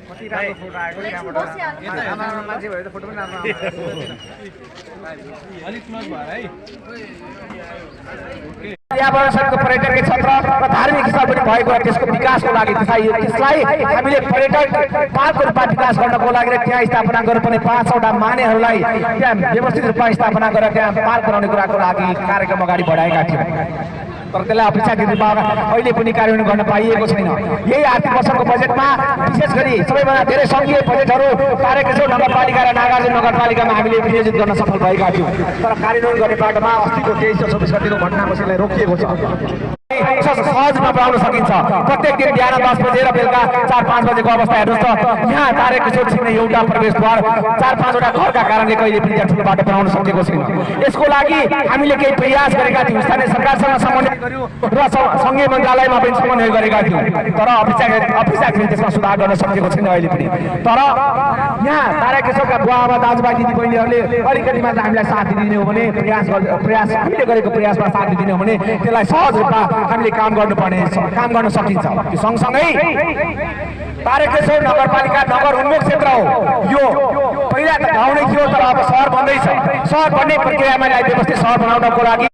कति राम्रो फोटो आएको त्यहाँबाट आमा मान्छे भएर त फोटो पनि राम्रो आउँछ अलिक क्लोज भयो है पर्यावरणको पर्यटकीय क्षेत्र र धार्मिक स्थल पनि भएको त्यसको विकासको लागि त्यसलाई हामीले पर्यटन पार्कको रूपमा विकास गर्नको लागि त्यहाँ स्थापना गर्नुपर्ने 5 वटा मानेहरूलाई त्यहाँ व्यवस्थित रूपमा स्थापना गरेर त्यहाँ पार्क बनाउने कुराको लागि कार्यक्रम अगाडि बढाएका थियौँ तर त्यसलाई अपेक्षाकृत रूपमा अहिले पनि कार्यान्वयन गर्न पाइएको छैन। यही आर्थिक वर्षको बजेटमा विशेष गरी सबैभन्दा धेरै सङ्घीय बजेटहरू तारकेश्वर नगरपालिका र नागार्जुन नगरपालिकामा हामीले विनियोजित गर्न सफल भएका थियौँ तर कार्यान्वयन गर्ने बाटोमा अस्तिको 23 र 24 गतिको घटनाको यसलाई रोकिएको छ। सहजमा बनाउन सकिन्छ। प्रत्येक दिन बिहान 10 बजे र बेलुका 4-5 बजेको अवस्था हेर्नुहोस् त यहाँ तारकेश्वर छिर्ने एउटा प्रवेशद्वार 4-5 वटा घरका कारणले कहिले पनि ठुलो बाटो बनाउन सकेको छैन। यसको लागि हामीले केही प्रयास गरेका थियौँ, स्थानीय सरकारसँग समन्वय गर्यौँ र सङ्घीय मन्त्रालयमा पनि समन्वय गरेका थियौँ तर अपेक्षाकृत त्यसमा सुधार गर्न सकेको छैन अहिले पनि। तर यहाँ तारकेश्वरका बुवाआमा दाजुभाइ दिदीबहिनीहरूले अलिकति मात्र हामीलाई साथ दिने हो भने प्रयास हामीले गरेको प्रयासमा साथ दिने हो भने त्यसलाई सहज रूपमा हामीले काम गर्न सकिन्छ। त्यो सँगसँगै तारकेश्वर नगरपालिका नगर उन्मुख क्षेत्र हो। यो पहिला त गाउँ नै थियो तर अब सहर बन्दैछ। सहर बन्ने प्रक्रियामा व्यवस्थित सहर बनाउनको लागि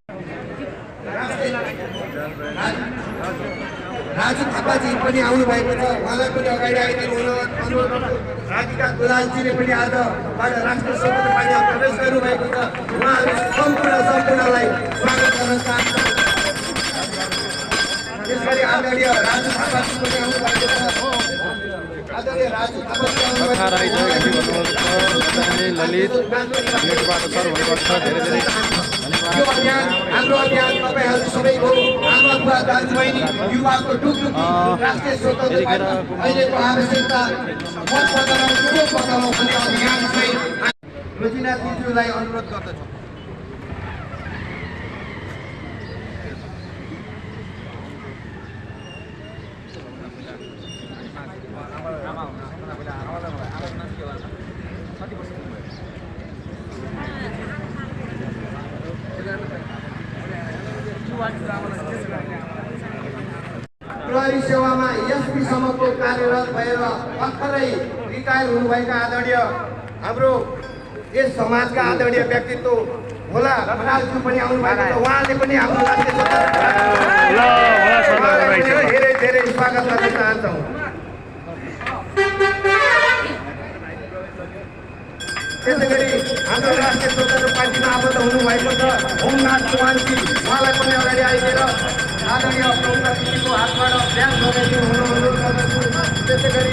राजु थापाजी पनि आउनु भएको छ, उहाँलाई पनि अगाडि आइदिनु हुन अनुरोध गर्छु। राधिका दुलालजीले पनि आजबाट राष्ट्रिय स्वतन्त्र पार्टीमा प्रवेश गर्नुभएको छ, उहाँहरू सम्पूर्णलाई स्वागत गर्न चाहन्छु। त्यसरी आदरणीय राजु थापाजी पनि आउनु भएको छ। आदरणीय राजु थापाजी ललित नेटबाट सर हुनुपर्छ। धेरै धेरै यो अभियान हाम्रो अभियान तपाईहरू सबैको आमा बुवा दाजुबहिनी युवाको टुकटुकी राष्ट्रिय स्वतन्त्र अहिलेको आवश्यकता मत बदलाउ ठुलो बदलाउ भन्ने अभियान चाहिँ रोजिना दिदीलाई अनुरोध गर्दछु। प्रहरी सेवामा एसपी सम्मको कार्यरत भएर भर्खरै रिटायर हुनुभएका आदरणीय हाम्रो यस समाजका आदरणीय व्यक्तित्व होला खनालज्यू पनि आउनु भएको छ। उहाँले पनि हाम्रो राष्ट्रिय धेरै धेरै स्वागत गर्न चाहन्छौँ। त्यसै गरी हाम्रो राष्ट्रिय स्वतन्त्र पार्टीमा आबद्ध हुनुभएको छ होमनाथ चौहानजी, उहाँलाई पनि अगाडि आइदिएर आदरणीय प्रमुख अतिथिको हातबाट बिहान लगाइदिनु हुन अनुरोध गर्दछु। त्यसै गरी